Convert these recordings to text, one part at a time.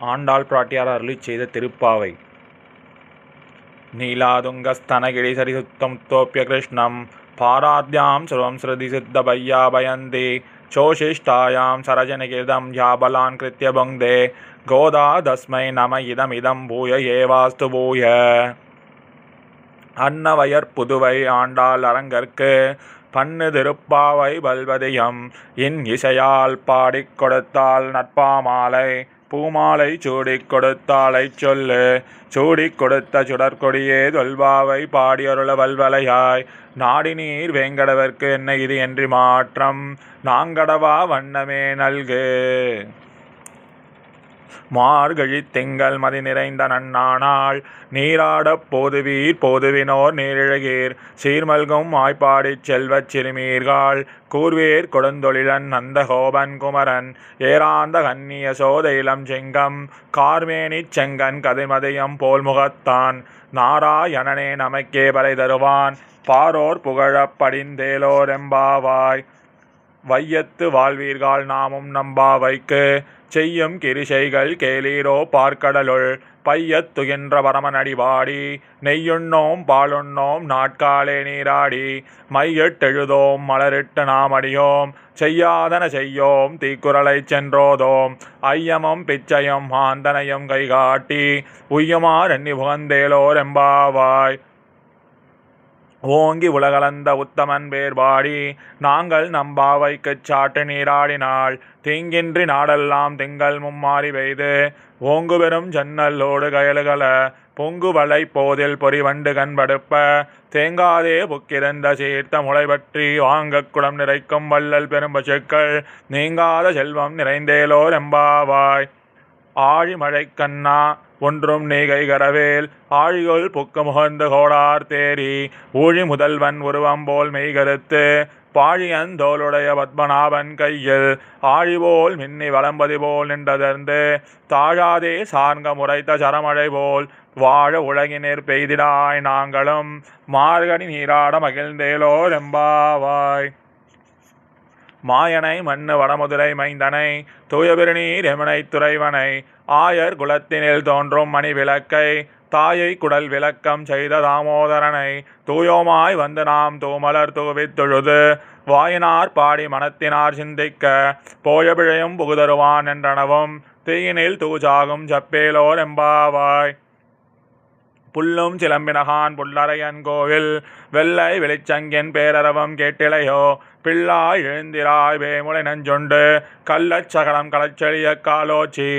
ஆண்டாள் பிராட்டியார் அருளிச் செய்த திருப்பாவை. நீலாதுங்கஸ்தனகிரி சரிசுத்தமுத்தோப்பிய கிருஷ்ணம் பாராத்யாம் சர்வம் ஸ்ருதி சித்த பையாபயந்தே சோஷிஷ்டாயாம் சரஜனிகிதம் யாபலான் கிருத்ய புங்தே கோதா தஸ்மை நம இதமிதம் பூய ஏவாஸ்து பூய. அன்னவயற் புதுவை ஆண்டாள் அரங்கற்கு பண்ணு திருப்பாவை பல்வதியம் இன் இசையால் பாடிக் கொடுத்தாள் நட்பாமாலை பூமாலை சூடிக் கொடுத்தாளை சொல்லு சூடிக் கொடுத்த சுடற்கொடியே தொல்பாவை பாடியருள வல்வலையாய் நாடி நீர் வேங்கடவர்க்கு என்ன இது என்று மாற்றம் நாங்கடவா வண்ணமே நல்கு. மார்கழித் திங்கள் மதி நிறைந்த நன்னானாள் நீராடப் போதுவீர் போதுவினோர் நீரிழகீர் சீர்மல்கும் ஆய்ப்பாடிச் செல்வச் சிறுமீர்கள் கூர்வேர் கொடுந்தொழிலன் நந்தகோபன் குமரன் ஏராந்த கன்னிய சோத இளம் செங்கம் கார்மேனிச் செங்கன் கதிமதியம் போல் முகத்தான் நாராயணனே நமக்கே பறை தருவான் பாரோர் புகழப் படிந்தேலோர் எம்பாவாய். வையத்து வாழ்வீர்கள் நாமும் நம்பாவைக்கு செய்யும் கிரிசைகள் கேளீரோ பார்க்கடலுள் பையத் துகின்ற பரமனடிவாடி நெய்யுண்ணோம் பாலுண்ணோம் நாட்காலே நீராடி மையிட்டெழுதோம் மலரிட்டு நாம் அடியோம் செய்யாதன செய்யோம் தீக்குறளை சென்றோதோம் ஐயமும் பிச்சையும் ஆந்தனையும் கைகாட்டி உய்யுமார் எண்ணி புகந்தேலோர் எம்பாவாய். ஓங்கி உலகளந்த உத்தமன் பேர்பாடி நாங்கள் நம்பாவைக்குச் சாட்டு நீராடினாள் தீங்கின்றி நாடெல்லாம் திங்கள் மும்மாறி பெய்து ஓங்கு பெரும் ஜன்னல்லோடு கயலுகள பொங்கு வளை போதில் பொறிவண்டு கண்படுப்ப தேங்காதே புக்கிருந்த சீர்த்த முளை பற்றி வாங்கக் குடம் நிறைக்கும் வள்ளல் பெரும் பசுக்கள் நீங்காத செல்வம் நிறைந்தேலோர் எம்பாவாய். ஆழி மழை கண்ணா ஒன்றும் நீகை கரவேல் ஆழிகொள் புக்கு முகந்து கோடார் தேரி ஊழி முதல்வன் உருவம் போல் மெய்கருத்து பாழியன் தோளுடைய பத்மநாபன் கையில் ஆழிபோல் மின்னி வளம்பதி போல் நின்றதர்ந்து தாழாதே சார்ங்க முறைத்த சரமழை போல் வாழ உலகினிற் பெய்திடாய் நாங்களும் மார்கழி நீராட மகிழ்ந்தேலோர் எம்பாவாய். மாயனை மண்ணு வடமுதுரை மைந்தனை தூயபிருநீர் யமுனை துறைவனை ஆயர் குலத்தினில் தோன்றும் மணி விளக்கை தாயை குடல் விளக்கம் செய்த தாமோதரனை தூயோமாய் வந்து நாம் தூமலர் தூவித் தொழுது வாயினார் பாடி மனத்தினார் சிந்திக்க போய பிழையும் புகுதருவான் என்றனவும் தீயினில் தூஜாகும் சப்பேலோர் எம்பாவாய். புல்லும் சிலம்பினகான் புல்லரையன் கோவில் வெள்ளை வெளிச்சங்கின் பேரரவம் கேட்டிலையோ பிள்ளாய் எழுந்திராய் வேமுலை நஞ்சொண்டு கள்ளச் சகலம் களச்செழிய காலோச்சி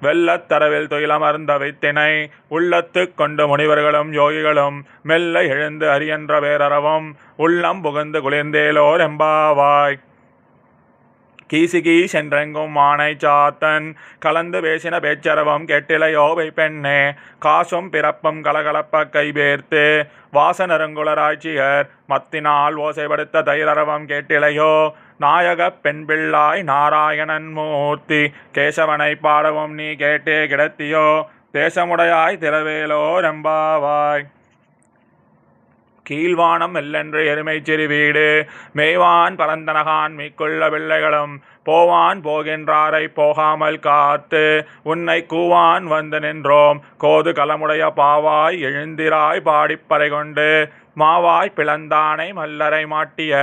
வெள்ளத்தரவில் துயிலமர்ந்த வைத்தினை உள்ளத்து கொண்டு முனிவர்களும் யோகிகளும் மெல்ல எழுந்து அரியன்ற பேரரவம் உள்ளம் புகுந்து குளிர்ந்தேலோர் எம்பாவாய். கீசிகீ சென்றெங்கும் மானை சாத்தன் கலந்து பேசின பேச்சரவம் கெட்டிலையோவை பெண்ணே காசும் பிறப்பும் கலகலப்ப கைபேர்த்து வாசனருங்குளராட்சியர் மத்தினால் ஓசைப்படுத்த தைரரவம் கேட்டிலையோ நாயகப் பெண் பிள்ளாய் நாராயணன் மூர்த்தி கேசவனை பாடவும் நீ கேட்டே கிடத்தியோ தேசமுடையாய் திரவேலோர் எம்பாவாய். கீழ்வானம் எல்லென்று எருமை சிறு வீடு மேய்வான் பரந்தனகான் மீக்குள்ள பிள்ளைகளும் போவான் போகின்றாரை போகாமல் காத்து உன்னை கூவான் வந்து நின்றோம் கோது கலமுடைய பாவாய் எழுந்திராய் பாடிப்பறை கொண்டு மாவாய் பிளந்தானை மல்லரை மாட்டிய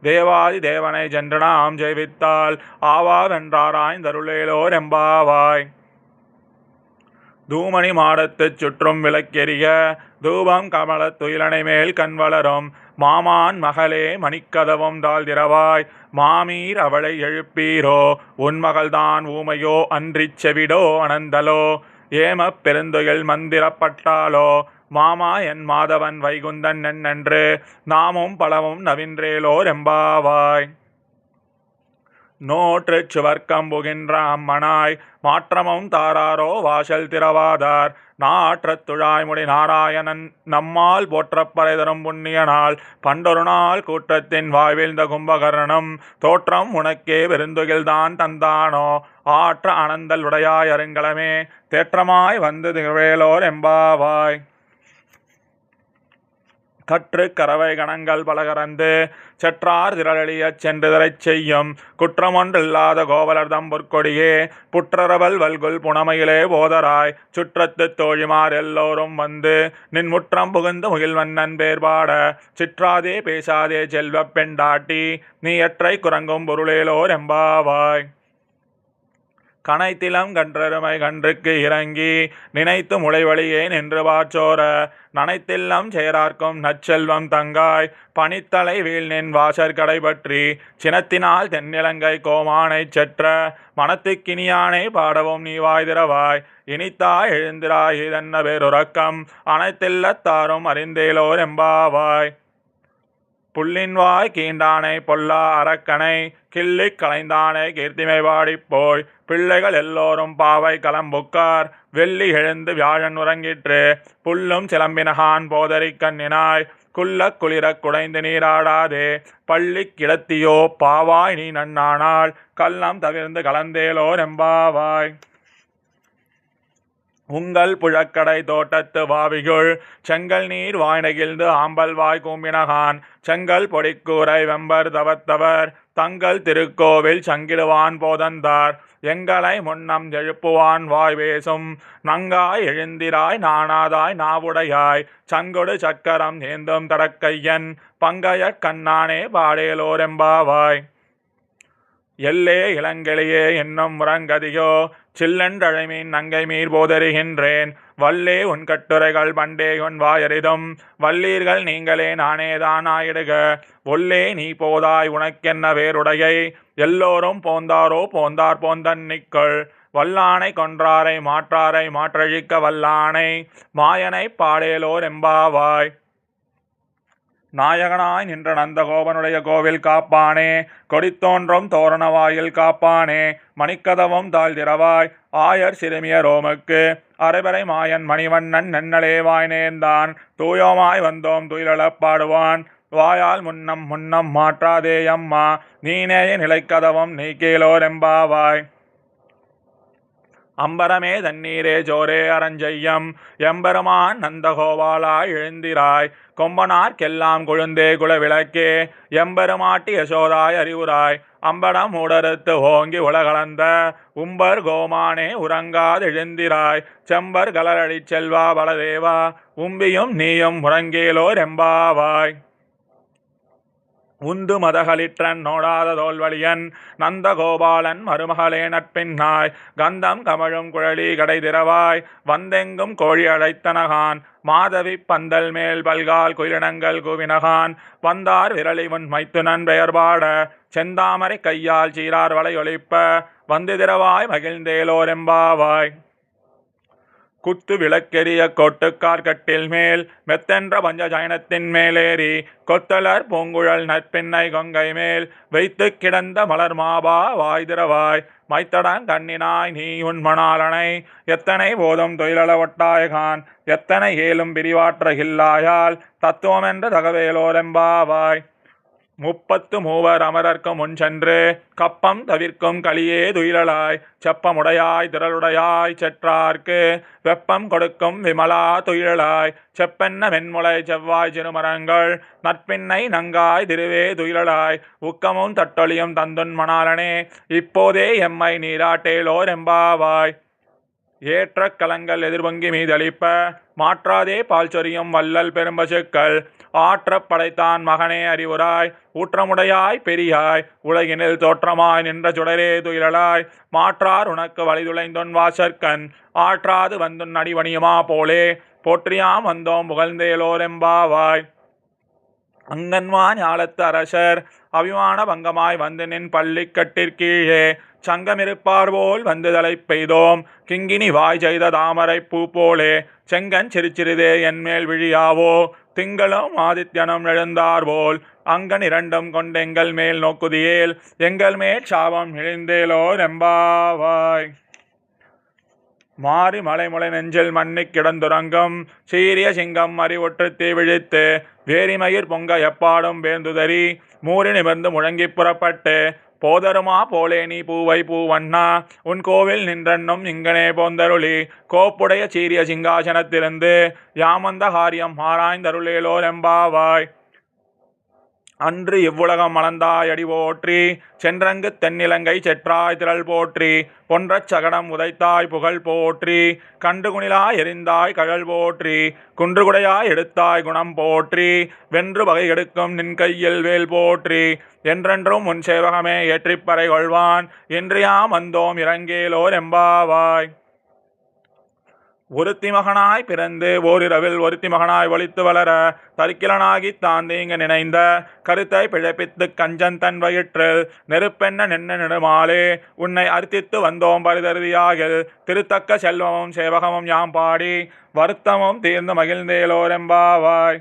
தேவாதி தேவனை சென்று நாம் ஜெயித்தால் ஆவாவென்றாராய் தருளேலோர் எம்பாவாய். தூமணி மாடத்துச் சுற்றும் விளக்கெரிய தூபம் கமல துயிலனை மேல் கண் வளரும் மாமான் மகளே மணிக்கதவும் தாழ் திரவாய் மாமீர் அவளை எழுப்பீரோ உன்மகள்தான் ஊமையோ அன்றிச் செவிடோ அனந்தலோ ஏமப் பெருந்துயில் மந்திரப்பட்டாலோ மாமா என் மாதவன் வைகுந்தன் என்னென்று நாமும் பலவும் நவின்றேலோர் எம்பாவாய். நோற்று சுவர்க்கம் புகின்ற அம்மனாய் மாற்றமும் தாராரோ வாசல் திறவாதார் நாற்றத் துழாய்முடி நாராயணன் நம்மால் போற்றப்பறை தரும் புண்ணியனால் பண்டொரு நாள் கூட்டத்தின் வாய்வீழ்ந்த கும்பகர்ணம் தோற்றம் உனக்கே பெருந்துகில்தான் தந்தானோ ஆற்ற அனந்தல் உடையாய் அருங்கலமே தேற்றமாய் வந்து திகழ்வேலோர் எம்பாவாய். கற்று கறவை கணங்கள் பலகறந்து செற்றார் திரளியச் சென்றுதரைச் செய்யும் குற்றமொன்றில்லாத கோவலர்தம் பொற்கொடியே புற்றரவல் வல்குல் புனமையிலே போதராய் சுற்றத்து தோழிமார் எல்லோரும் வந்து நின் முற்றம் புகுந்து முகில்வண்ணன் பேர்பாட சிற்றாதே பேசாதே செல்வப் பெண்டாட்டி நீ எற்றை குரங்கும் பொருளேலோர் எம்பாவாய். கனைத்திலம் கன்றருமை கன்றுக்கு இறங்கி நினைத்து முளைவழியே நின்று வாச்சோர நனைத்தில்லம் சேரார்க்கும் நற்செல்வம் தங்காய் பனித்தலை வீழ்நின் வாசற் கடைபற்றி சினத்தினால் தென்னிலங்கை கோமானைச் செற்ற மனத்துக்கினியானை பாடவும் நீ வாய்திரவாய் இனித்தாய் எழுந்திராய் இதென்ன பேருறக்கம் அனைத்தில்லத்தாரும் அறிந்தேலோர் எம்பாவாய். புள்ளின்வாய் கீண்டானை பொல்லா அரக்கனை கிள்ளிக் களைந்தானை கீர்த்திமை பாடிப்போய் பிள்ளைகள் எல்லோரும் பாவை கலம்புக்கார் வெள்ளி எழுந்து வியாழன் உறங்கிற்று புல்லும் சிலம்பினகான் போதறி கண்ணினாய் குள்ளக் குளிரக் குடைந்து நீராடாதே பள்ளி கிடத்தியோ பாவாய் நீ நன்னானால் கள்ளம் தவிர்ந்து கலந்தேலோர் எம்பாவாய். உங்கள் புழக்கடை தோட்டத்து வாவிகுள் செங்கல் நீர் வாய்நெகிழ்ந்து ஆம்பல் வாய் கூம்பினகான் செங்கல் பொடிக்கூரை வெம்பர் தவத்தவர் தங்கள் திருக்கோவில் சங்கிடுவான் போதந்தார் எங்களை முன்னம் எழுப்புவான் வாய் பேசும் நங்காய் எழுந்திராய் நாணாதாய் நாவுடையாய் சங்கொடு சக்கரம் ஏந்தும் தடக்கையன் பங்கைய கண்ணானே பாடேலோர் எம்பாவாய். எல்லே இளங்கிளியே என்னும் முரங்கதியோ சில்லென்றழைமீன் நங்கை மீர் போதறிகின்றேன் வல்லே உன் கட்டுரைகள் பண்டே உன் வாயறிதும் வல்லீர்கள் நீங்களே நானேதான் ஆயிடுக ஒல்லே நீ போதாய் உனக்கென்ன வேறுடையை எல்லோரும் போந்தாரோ போந்தார் போந்தன் நிக்கள் வல்லானை கொன்றாரை மாற்றாரை மாற்றழிக்க வல்லானை மாயனை பாடேலோர் எம்பாவாய். நாயகனாய் நின்ற நந்தகோபனுடைய கோவில் காப்பானே கொடித்தோன்றும் தோரண வாயில் காப்பானே மணிக்கதவும் தாழ்திரவாய் ஆயர் சிறுமிய ரோமுக்கு அரைபறை மாயன் மணிவண்ணன் நென்னலே வாய் நேர்ந்தான் தூயோமாய் வந்தோம் துயிலப் பாடுவான் வாயால் முன்னம் முன்னம் மாற்றாதே அம்மா நீனேய நிலைக்கதவும் நீ கீழோர் எம்பாவாய். அம்பரமே தண்ணீரே ஜோரே அரஞ்செய்யம் எம்பெருமான் நந்தகோபாலாய் எழுந்திராய் கொம்பனார்க்கெல்லாம் கொழுந்தே குலவிளக்கே எம்பெருமாட்டி யசோதாய் அறிவுராய் அம்படம் மூடறுத்து ஓங்கி உலகளந்த உம்பர் கோமானே உறங்காது எழுந்திராய் செம்பர் கலரடி செல்வா பலதேவா உம்பியும் நீயும் முறங்கேலோர் எம்பாவாய். உந்து மதகளிற்றன் நோடாத தோல்வழியன் நந்தகோபாலன் மருமகளே நட்பின்னாய் கந்தம் கமழும் குழலி கடை திரவாய் வந்தெங்கும் கோழி அழைத்தனகான் மாதவி பந்தல் மேல் பல்கால் குயிலினங்கள் கூவினகான் வந்தார் விரலி முன் மைத்துனன் பெயர்பாட செந்தாமரை கையால் சீரார் வளை ஒளிப்ப வந்து திரவாய் மகிழ்ந்தேலோர் எம்பாவாய். குத்து விளக்கெரிய கோட்டுக்கார் கட்டில் மேல் மெத்தென்ற பஞ்ச ஜயனத்தின் மேலேறி கொத்தலர் பூங்குழல் நற்பின்னை கொங்கை மேல் வைத்து கிடந்த மலர் மாபா வாய்திரவாய் மைத்தடங் கண்ணினாய் நீ உன்மணாலனை எத்தனை போதும் தொழிலள ஒட்டாயகான் எத்தனை ஏலும் பிரிவாற்றகில்லாயால் தத்துவமென்ற தகவேலோர் எம்பாவாய். 33 அமரர்க்கு முன் சென்று கப்பம் தவிர்க்கும் களியே துயிலலாய் செப்பமுடையாய் திரளுடையாய் செற்றார்க்கு வெப்பம் கொடுக்கும் விமலா துயிலலாய் செப்பென்ன மென்முளை செவ்வாய் சிறுமரங்கள் நட்பின்னை நங்காய் திருவே துயிலலாய் உக்கமும் தட்டொழியும் தந்துன் மணாலனே இப்போதே எம்மை நீராட்டேலோர் எம்பாவாய். ஏற்ற கலங்கள் எதிர்பொங்கி மீதளிப்ப மாற்றாதே பால் சொரியும் வல்லல் பெரும்பசுக்கள் ஆற்றப் படைத்தான் மகனே அறிவுராய் ஊற்றமுடையாய் பெரியாய் உலகினில் தோற்றமாய் நின்ற சுடரே துயிலலாய் மாற்றார் உனக்கு வழிதுளைந்தொன் வாசற்கண் ஆற்றாது வந்துன் அடிவணியுமா போலே போற்றியாம் வந்தோம் புகழ்ந்தேலோர் எம்பாவாய். அங்கன்வா ஞாலத்து அரசர் அபிமான பங்கமாய் வந்து நின் பள்ளிக்கட்டிற்கீழே சங்கமிருப்பார் போல் வந்து தலை பெய்தோம் கிங்கினி வாய் செய்த தாமரை பூ போலே செங்கன் சிறுச்சிறிதே என்மேல் விழியாவோ திங்களும் ஆதித்யனும் எழுந்தார் போல் அங்கன் இரண்டும் கொண்டெங்கள் மேல் நோக்குதியேல் எங்கள் மேல் சாபம் இழிந்தேலோர் எம்பாவாய். மாறி மலைமுளை நெஞ்சில் மண்ணிக் கிடந்துறங்கும் சீரிய சிங்கம் அறிவுற்று தீ விழித்து வேரிமயிர் பொங்க எப்பாடும் பேர்ந்துதறி மூறி நிமிர்ந்து முழங்கி புறப்பட்டு போதருமா போலே நீ பூவை பூவண்ணா உன் கோவில் நின்றன்னும் இங்கனே போந்தருளி கோப்புடைய சீரிய சிங்காசனத்திலிருந்து யாமந்த காரியம் ஆராய்ந்தருளேலோர் எம்பாவாய். அன்று இவ்வுலகம் மலர்ந்தாய் அடி போற்றி சென்றங்கு தென்னிலங்கை செற்றாய் திரள் போற்றி பொன்றச் சகடம் உதைத்தாய் புகழ் போற்றி கண்டுகுணிலாய் எரிந்தாய் கழல் போற்றி குன்றுகுடையாய் எடுத்தாய் குணம் போற்றி வென்று வகை எடுக்கும் நின் கையில் வேல் போற்றி என்றென்றும் உன் சேவகமே ஏற்றிப்பறை கொள்வான் இன்றியாம் வந்தோம் இறங்கேலோர் எம்பாவாய். ஒருத்தி மகனாய் பிறந்து ஓரிரவில் ஒருத்தி மகனாய் ஒளித்து வளர தரிக்கிலனாகி தாந்தீங்க நினைந்த கருத்தை பிழைப்பித்து கஞ்சன் தன் வயிற்றில் நெருப்பென்ன நின்று நெடுமாலே உன்னை அர்த்தித்து வந்தோம் பரிதருதியாகில் திருத்தக்க செல்வமும் சேவகமும் யாம் பாடி வருத்தமும் தீர்ந்து மகிழ்ந்தேலோர் எம்பாவாய்.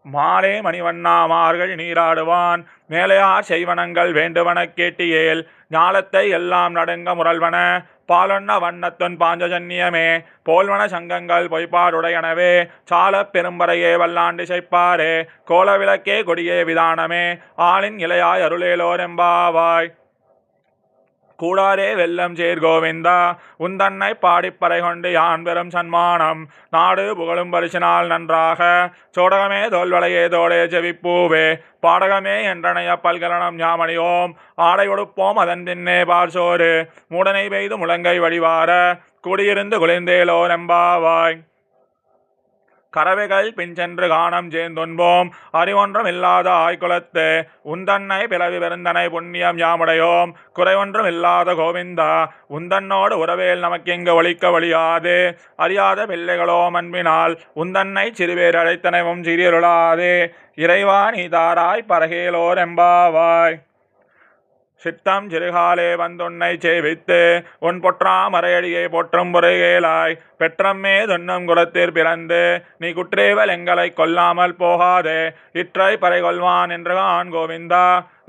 மாலே மணிவண்ணா மார்கள் நீராடுவான் மேலையார் செய்வனங்கள் வேண்டுவன கேட்டியேல் ஞாலத்தை எல்லாம் நடுங்க முரல்வன பாலொன்ன வண்ணத்துன் பாஞ்சஜன்யமே போல்வன சங்கங்கள் பொய்ப்பாடுடையனவே சால பெரும்பறையே வல்லாண்டு செய்ப்பாரே கோல விளக்கே கொடியே விதானமே ஆளின் இலையாய் அருளேலோர் எம்பாவாய். கூடாரே வெல்லம் சேர் கோவிந்தா உந்தன்னை பாடிப்பறை கொண்டு யான் பெறும் சன்மானம் நாடு புகழும் பரிசினால் நன்றாக சோடகமே தோல்வளையே தோடே செவிப்பூவே பாடகமே என்றனைய பல்கலனம் ஞாமணியோம் ஆடை உடுப்போம் அதன் பின்னே பார்சோறு மூடனை பெய்து முழங்கை வழிவார குடியிருந்து குளிர்ந்தேலோர் எம்பாவாய். கறவைகள் பின் சென்று காணம் சேர்ந்துன்போம் அறிவொன்றும் இல்லாத ஆய்குலத்து உந்தன்னை பிளவி பெருந்தனை புண்ணியம் யாமுடையோம் குறைவொன்றும் இல்லாத கோவிந்தா உந்தன்னோடு உறவேல் நமக்கிங்கு ஒழிக்க ஒழியாது அறியாத பிள்ளைகளோ அன்பினால் உந்தன்னை சிறுவேர் அழைத்தனவும் சிறியருளாதே இறைவா நீ தாராய் பரகேலோர் எம்பாவாய். சித்தம் சிறுகாலே வந்துன்னை சேவித்து உன் பொற்றா மறையடியை போற்றும் புறையேலாய் பெற்றம்மே துன்னும் குலத்தீர் பிறந்து நீ குற்றேவல் எங்களை கொல்லாமல் போகாதே இற்றை பறை கொள்வான் என்று கான் கோவிந்தா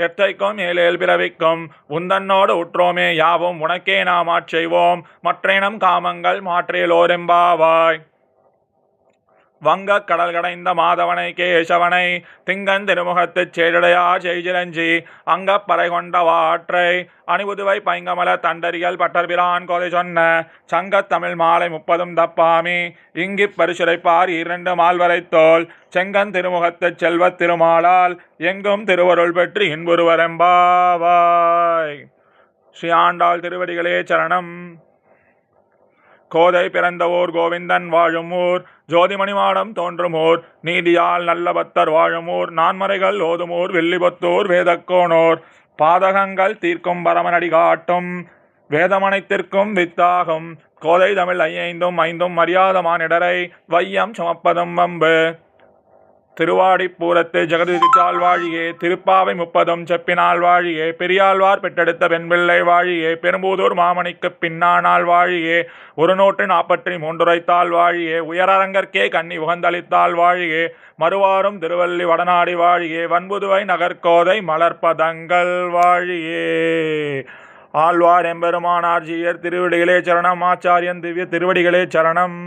எற்றைக்கும் ஏழேல் பிறவிக்கும் உந்தன்னோடு உற்றோமே யாவும் உனக்கே நாம் ஆட்செய்வோம் மற்றேனம் காமங்கள் மாற்றேலோர் எம்பாவாய். வங்க கடல் கடைந்த மாதவனை கேசவனை திங்கன் திருமுகத்துச் சேடடையா செய்திரஞ்சி அங்கப்பறை கொண்ட வாற்றை அணிபுதுவை பைங்கமல தண்டரியல் பட்டர்பிரான் கோதை சொன்ன சங்கத் தமிழ் மாலை 30 தப்பாமி இங்கிப் பரிசுரைப்பார் 2 மால்வரை தோல் செங்கன் திருமுகத்துச் செல்வத் திருமாலால் எங்கும் திருவருள் பெற்று இன்புருவரெம்பாவாய். ஸ்ரீ ஆண்டாள் திருவடிகளே சரணம். கோதை பிறந்த ஊர் கோவிந்தன் வாழும் ஊர் ஜோதிமணிமாடம் தோன்றும் ஊர் நீதியால் நல்ல பக்தர் வாழும் ஊர் நான்மறைகள் ஓதும் ஊர் வில்லிபுத்தூர் வேதக்கோனோர் பாதகங்கள் தீர்க்கும் பரமனடி காட்டும் வேதமனைத்திற்கும் வித்தாகும் கோதை தமிழ் 5 மரியாத மானிடரை வையம் சுமப்பதும் வம்பு. திருவாடிப்பூரத்து ஜெகதிச்சால் வாழியே திருப்பாவை 30 செப்பினால் வாழியே பெரியாழ்வார் பெற்றெடுத்த பெண்பிள்ளை வாழியே பெரும்பூதூர் மாமணிக்கு பின்னானால் வாழியே 143 உரைத்தால் வாழியே உயரரங்கற்கே கண்ணி உகந்தளித்தால் வாழியே மறுவாரும் திருவள்ளி வடநாடி வாழியே வன்புதுவை நகர்கோதை மலர்பதங்கள் வாழியே. ஆழ்வார் எம்பெருமானார் ஜீயர் திருவடிகளே சரணம். ஆச்சாரியன் திவ்ய திருவடிகளே சரணம்.